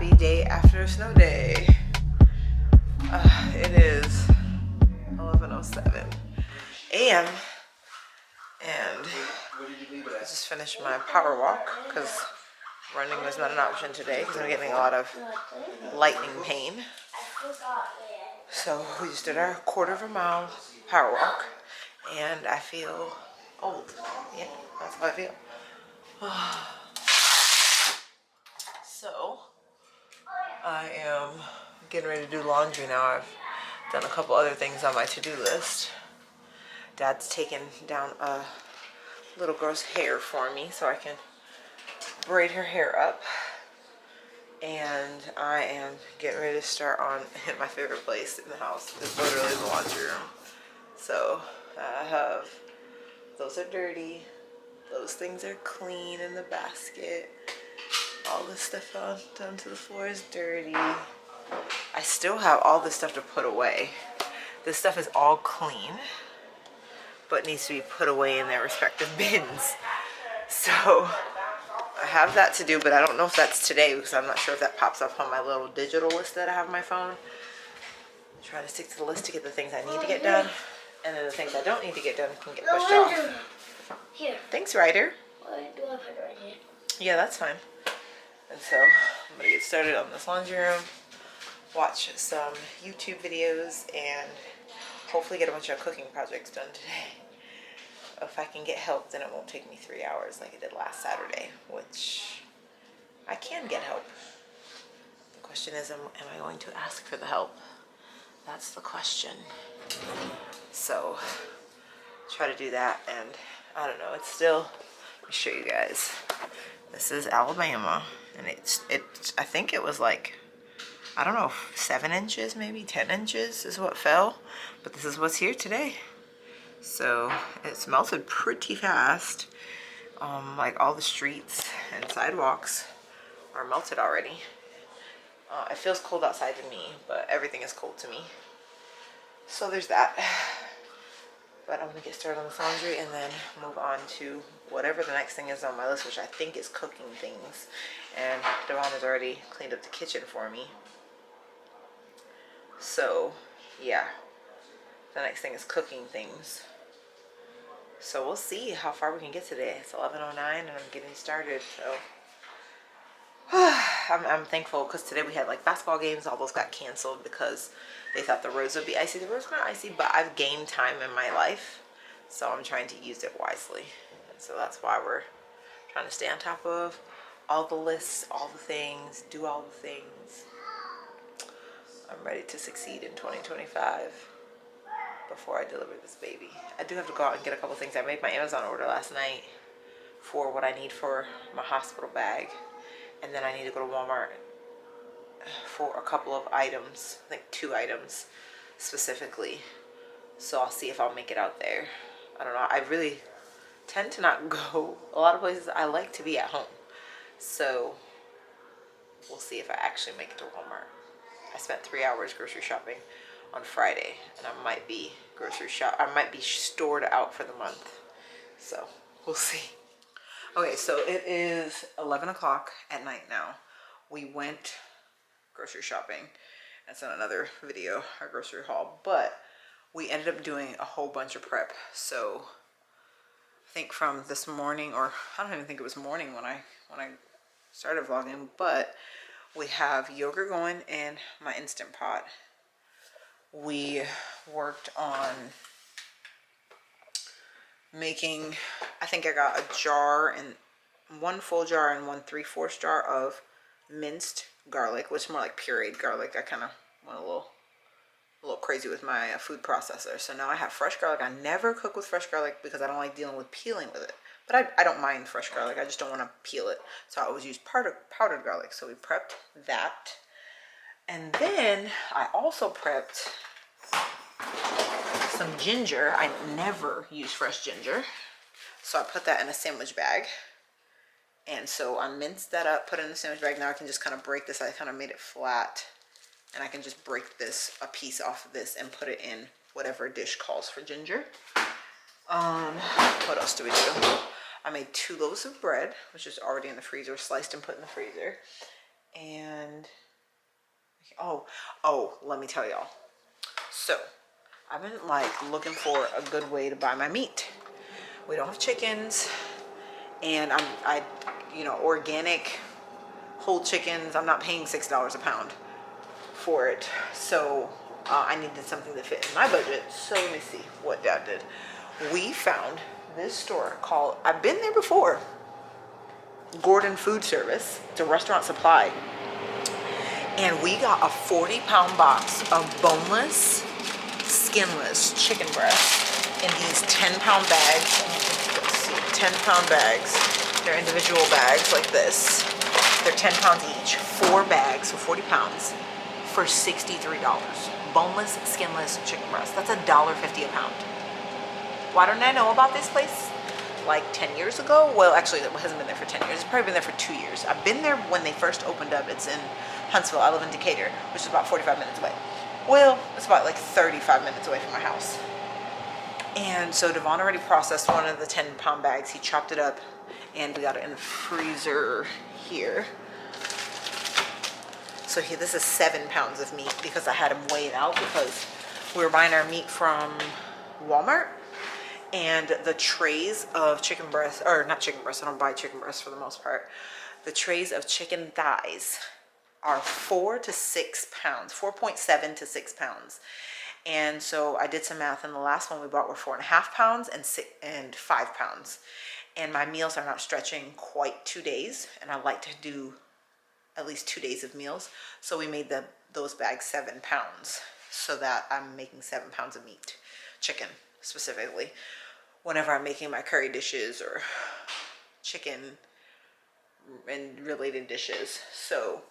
happy day after a snow day. It is 11:07 a.m. and I just finished my power walk because running was not an option today because I'm getting a lot of lightning pain. So we just did our quarter of a mile power walk and I feel old. Yeah, that's how I feel. So I am getting ready to do laundry now. I've done a couple other things on my to-do list. Dad's taken down a little girl's hair for me so I can braid her hair up. And I am getting ready to start on my favorite place in the house. It's literally the laundry room. So I have, those are dirty. Those things are clean in the basket. All this stuff down to the floor is dirty. I still have all this stuff to put away. This stuff is all clean, but needs to be put away in their respective bins. So I have that to do, but I don't know if that's today because I'm not sure if that pops up on my little digital list that I have on my phone. I'm trying to stick to the list to get the things I need to get done, and then the things I don't need to get done can get pushed off. Here. Thanks, Ryder. Why do I put it right here? Yeah, that's fine. And so I'm gonna get started on this laundry room, watch some YouTube videos, and hopefully get a bunch of cooking projects done today. If I can get help, then it won't take me 3 hours like it did last Saturday, which I can get help. The question is, am I going to ask for the help? That's the question. So try to do that, and I don't know, it's still, let me show you guys. This is Alabama, and I think it was like, I don't know, 7 inches, maybe 10 inches is what fell, but this is what's here today. So it's melted pretty fast. Like all the streets and sidewalks are melted already. It feels cold outside to me, but everything is cold to me. So there's that. But I'm gonna get started on the laundry and then move on to whatever the next thing is on my list, which I think is cooking things. And Devon has already cleaned up the kitchen for me. So yeah, the next thing is cooking things. So we'll see how far we can get today. It's 11:09 and I'm getting started. So I'm thankful because today we had like basketball games. All those got canceled because they thought the roads would be icy. The roads weren't icy, but I've gained time in my life, so I'm trying to use it wisely. And so that's why we're trying to stay on top of all the lists, all the things, do all the things. I'm ready to succeed in 2025 before I deliver this baby. I do have to go out and get a couple things. I made my Amazon order last night for what I need for my hospital bag. And then I need to go to Walmart for a couple of items, like 2 items specifically. So I'll see if I'll make it out there. I don't know. I really tend to not go a lot of places. I like to be at home. So we'll see if I actually make it to Walmart. I spent 3 hours grocery shopping on Friday, and I might be stored out for the month. So we'll see. Okay, so it is 11 o'clock at night now. We went grocery shopping. That's in another video, our grocery haul. But we ended up doing a whole bunch of prep. So I think from this morning, or I don't even think it was morning when I started vlogging, but we have yogurt going in my Instant Pot. We worked on making, I think I got a jar, and 1 full jar and 1 3/4 jar of minced garlic, which is more like pureed garlic. I kind of went a little crazy with my food processor. So now I have fresh garlic. I never cook with fresh garlic because I don't like dealing with peeling with it. But I don't mind fresh garlic. I just don't want to peel it. So I always use powdered garlic. So we prepped that. And then I also prepped some ginger. I never use fresh ginger, so I put that in a sandwich bag. And so I minced that up, put it in a sandwich bag. Now I can just kind of break this. I kind of made it flat, and I can just break a piece off of this and put it in whatever dish calls for ginger. What else do we do? I made 2 loaves of bread, which is already in the freezer, sliced and put in the freezer. And oh, let me tell y'all. So I've been like looking for a good way to buy my meat. We don't have chickens, and I you know, organic whole chickens, I'm not paying $6 a pound for it. So I needed something that fit in my budget. So let me see what Dad did. We found this store called, I've been there before, Jordeyn Food Service. It's a restaurant supply. And we got a 40-pound box of boneless, skinless chicken breasts in these 10-pound bags. Let's see, 10-pound bags. They're individual bags like this. They're 10 pounds each. 4 bags, so 40 pounds for $63. Boneless, skinless chicken breast. That's $1.50 a pound. Why don't I know about this place? Like 10 years ago? Well, actually, it hasn't been there for 10 years. It's probably been there for 2 years. I've been there when they first opened up. It's in Huntsville. I live in Decatur, which is about 45 minutes away. Well, it's about like 35 minutes away from my house. And so Devon already processed one of the 10-pound bags. He chopped it up, and we got it in the freezer here. So here, this is 7 pounds of meat because I had him weigh it out because we were buying our meat from Walmart. And the trays of chicken breast, or not chicken breast, I don't buy chicken breast for the most part. The trays of chicken thighs are 4 to 6 pounds, 4.7 to 6 pounds. And so I did some math, and the last one we bought were 4.5 pounds and 5 pounds. And my meals are not stretching quite 2 days, and I like to do at least 2 days of meals. So we made those bags 7 pounds so that I'm making 7 pounds of meat, chicken specifically, whenever I'm making my curry dishes or chicken and related dishes. So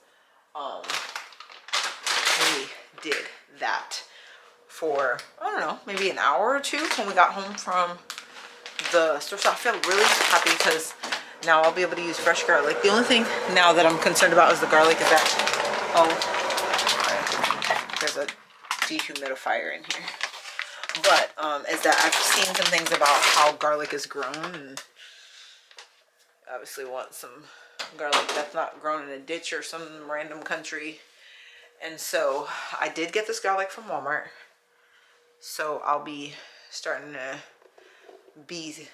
we did that for, I don't know, maybe an hour or two when we got home from the store. So I feel really happy because now I'll be able to use fresh garlic. The only thing now that I'm concerned about is the garlic is that, there's a dehumidifier in here. But is that I've seen some things about how garlic is grown, and obviously want some garlic that's not grown in a ditch or some random country. And so I did get this garlic from Walmart. So I'll be starting to be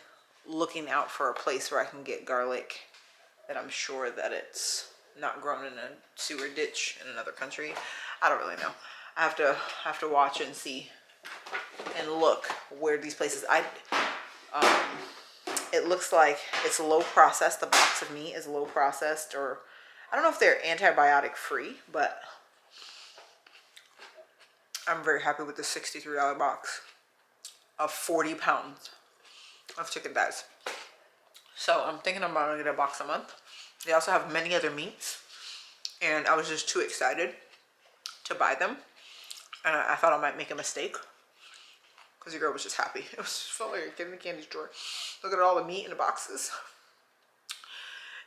looking out for a place where I can get garlic that I'm sure that it's not grown in a sewer ditch in another country. I don't really know. I have to watch and see and look where these places. It looks like it's low processed. The box of meat is low processed, or I don't know if they're antibiotic free, but I'm very happy with the $63 box of 40 pounds of chicken thighs. So I'm thinking I'm about to get a box a month. They also have many other meats, and I was just too excited to buy them, and I thought I might make a mistake because the girl was just happy. It was felt like a kid in a candy store. Look at all the meat in the boxes,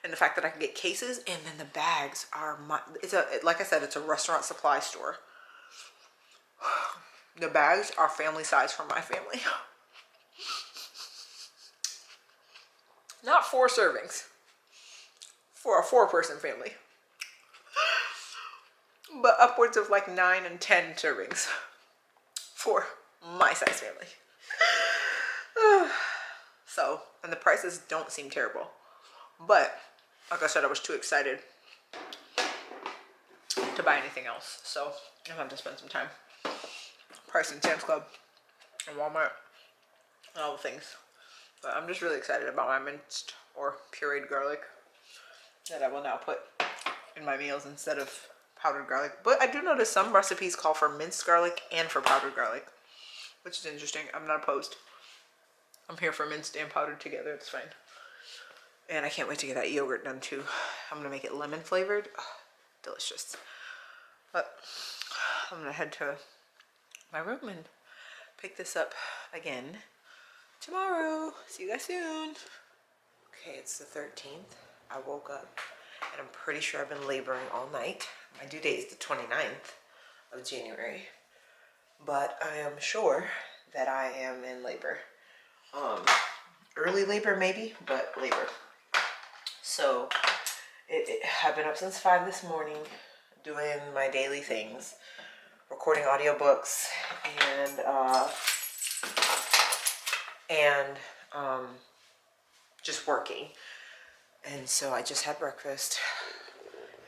and the fact that I can get cases, and then the bags are like I said, it's a restaurant supply store. The bags are family size for my family. Not 4 servings for a 4-person family, but upwards of like 9 and 10 servings for my size family. So, and the prices don't seem terrible, but like I said, I was too excited to buy anything else. So I'm going to spend some time pricing Sam's Club and Walmart and all the things. But I'm just really excited about my minced or pureed garlic that I will now put in my meals instead of powdered garlic. But I do notice some recipes call for minced garlic and for powdered garlic, which is interesting. I'm not opposed. I'm here for minced and powdered together. It's fine. And I can't wait to get that yogurt done too. I'm going to make it lemon flavored. Oh, delicious. But I'm going to head to my room and pick this up again tomorrow. See you guys soon. Okay, it's the 13th. I woke up and I'm pretty sure I've been laboring all night. My due date is the 29th of January, but I am sure that I am in labor. Early labor maybe, but labor. So I've been up since 5 this morning doing my daily things, recording audiobooks and just working. And so I just had breakfast,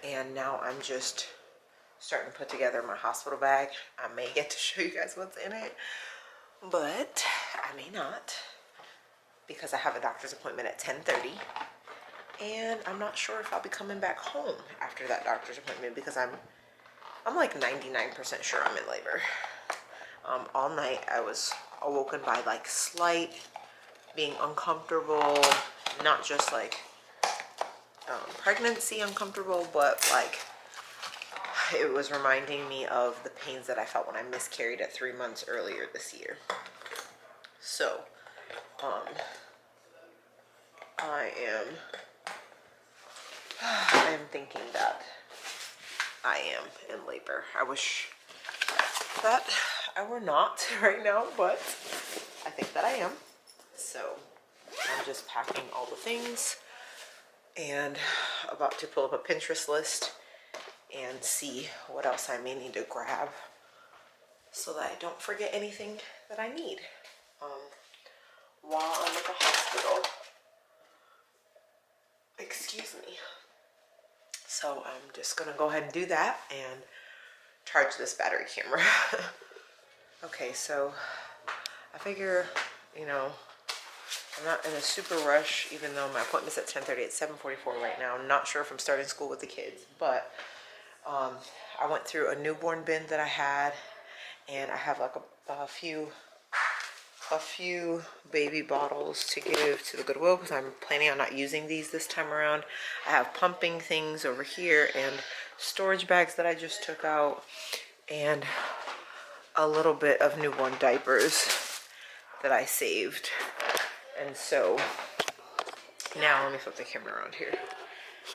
and now I'm just starting to put together my hospital bag. I may get to show you guys what's in it, but I may not, because I have a doctor's appointment at 10:30, and I'm not sure if I'll be coming back home after that doctor's appointment, because I'm like 99% sure I'm in labor. All night I was awoken by like slight being uncomfortable, not just like pregnancy uncomfortable, but like it was reminding me of the pains that I felt when I miscarried at 3 months earlier this year. So I am thinking that I am in labor. I wish that I were not right now, but I think that I am. So I'm just packing all the things and about to pull up a Pinterest list and see what else I may need to grab so that I don't forget anything that I need while I'm at the hospital. Excuse me. So I'm just gonna go ahead and do that and charge this battery camera. Okay, so I figure, you know, I'm not in a super rush, even though my appointment's at 10:30. It's 7:44 right now. I'm not sure if I'm starting school with the kids, but I went through a newborn bin that I had, and I have like a few baby bottles to give to the Goodwill, because I'm planning on not using these this time around. I have pumping things over here and storage bags that I just took out, and a little bit of newborn diapers that I saved. And so now let me flip the camera around here.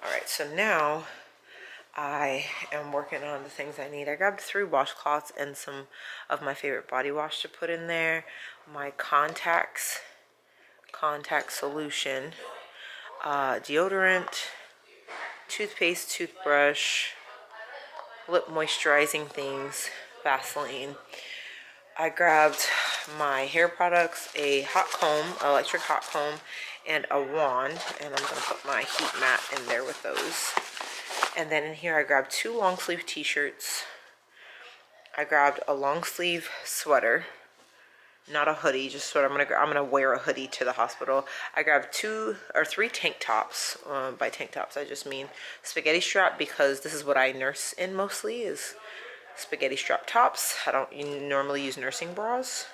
All right, so now I am working on the things I need. I grabbed 3 washcloths and some of my favorite body wash to put in there. My contact solution, deodorant, toothpaste, toothbrush, lip moisturizing things, Vaseline. I grabbed my hair products, a hot comb, electric hot comb, and a wand, and I'm gonna put my heat mat in there with those. And then in here I grabbed 2 long sleeve t-shirts. I grabbed a long sleeve sweater, not a hoodie, just sweater. I'm gonna wear a hoodie to the hospital. I grabbed 2 or 3 tank tops. By tank tops I just mean spaghetti strap, because this is what I nurse in mostly, is spaghetti strap tops. I don't normally use nursing bras,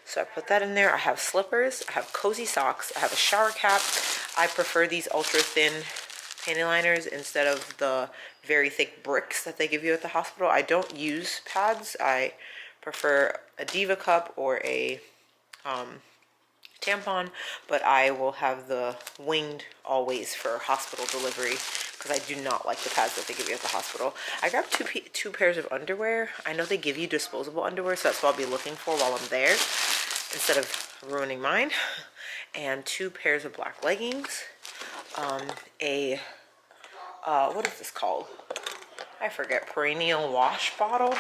so I put that in there. I have slippers, I have cozy socks, I have a shower cap. I prefer these ultra thin panty liners instead of the very thick bricks that they give you at the hospital. I don't use pads. I prefer a Diva cup or a tampon, but I will have the winged always for hospital delivery, because I do not like the pads that they give you at the hospital. I grabbed two pairs of underwear. I know they give you disposable underwear, so that's what I'll be looking for while I'm there, instead of ruining mine. And 2 pairs of black leggings. What is this called? I forget. Perennial wash bottle.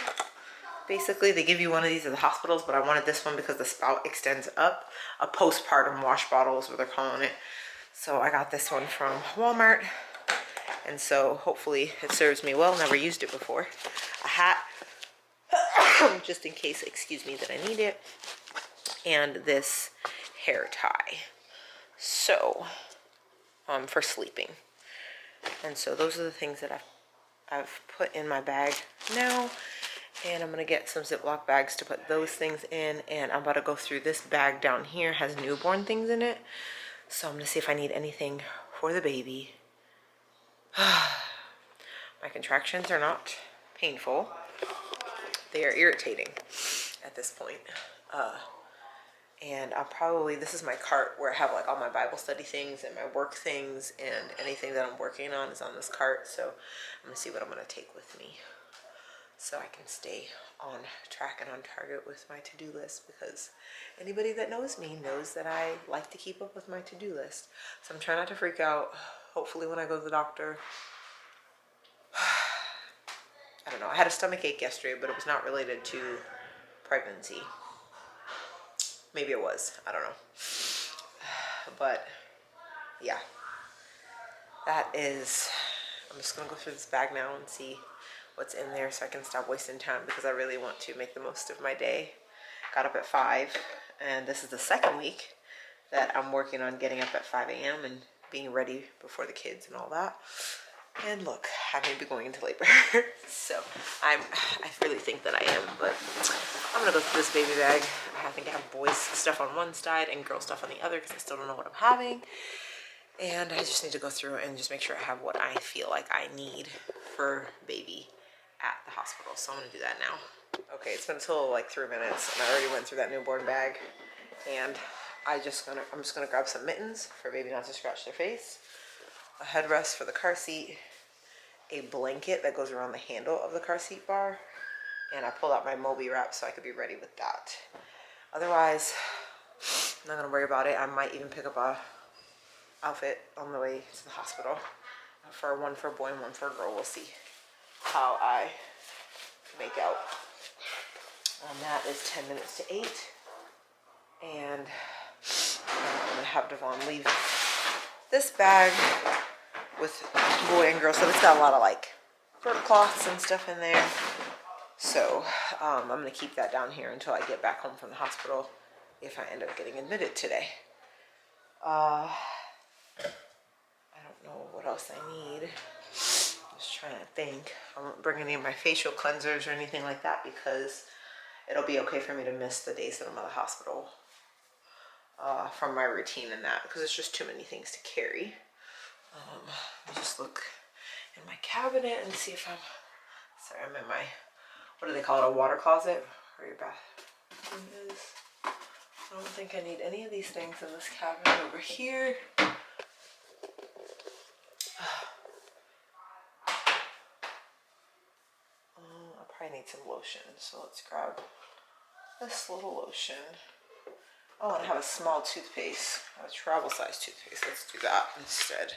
Basically, they give you one of these at the hospitals, but I wanted this one because the spout extends up. A postpartum wash bottle is what they're calling it. So I got this one from Walmart, and so hopefully it serves me well. Never used it before. A hat, just in case, excuse me, that I need it. And this hair tie. So, for sleeping. And so those are the things that I've put in my bag now. And I'm gonna get some Ziploc bags to put those things in. And I'm about to go through this bag down here. It has newborn things in it. So I'm gonna see if I need anything for the baby. My contractions are not painful. They are irritating at this point. And I'll probably, this is my cart where I have like all my Bible study things and my work things, and anything that I'm working on is on this cart. So I'm gonna see what I'm gonna take with me, so I can stay on track and on target with my to-do list, because anybody that knows me knows that I like to keep up with my to-do list. So I'm trying not to freak out hopefully when I go to the doctor. I don't know. I had a stomach ache yesterday, but it was not related to pregnancy. Maybe it was. I don't know. But yeah, that is, I'm just going to go through this bag now and see what's in there so I can stop wasting time, because I really want to make the most of my day. Got up at 5, and this is the second week that I'm working on getting up at 5 a.m. and being ready before the kids and all that. And look, I may be going into labor. So I really think that I am, but I'm gonna go through this baby bag. I think I have boys stuff on one side and girl stuff on the other, because I still don't know what I'm having. And I just need to go through and just make sure I have what I feel like I need for baby at the hospital. So I'm gonna do that now. Okay, it's been until like 3 minutes, and I already went through that newborn bag. And I'm just gonna grab some mittens for baby not to scratch their face, a headrest for the car seat, a blanket that goes around the handle of the car seat bar, and I pulled out my Moby wrap so I could be ready with that. Otherwise, I'm not gonna worry about it. I might even pick up a outfit on the way to the hospital, for one for a boy and one for a girl. We'll see how I make out. And that is 10 minutes to 8, and I'm gonna have Devon leave this bag with boy and girl stuff. It's got a lot of like bird cloths and stuff in there. So I'm gonna keep that down here until I get back home from the hospital, if I end up getting admitted today. I don't know what else I need. Just trying to think. I won't bring any of my facial cleansers or anything like that, because it'll be okay for me to miss the days that I'm at the hospital from my routine and that, because it's just too many things to carry. Let me just look in my cabinet and see if sorry, I'm in my, what do they call it, a water closet, where your bathroom is. I don't think I need any of these things in this cabinet over here. I probably need some lotion, so let's grab this little lotion. Oh, and I have a small toothpaste, a travel size toothpaste. Let's do that instead.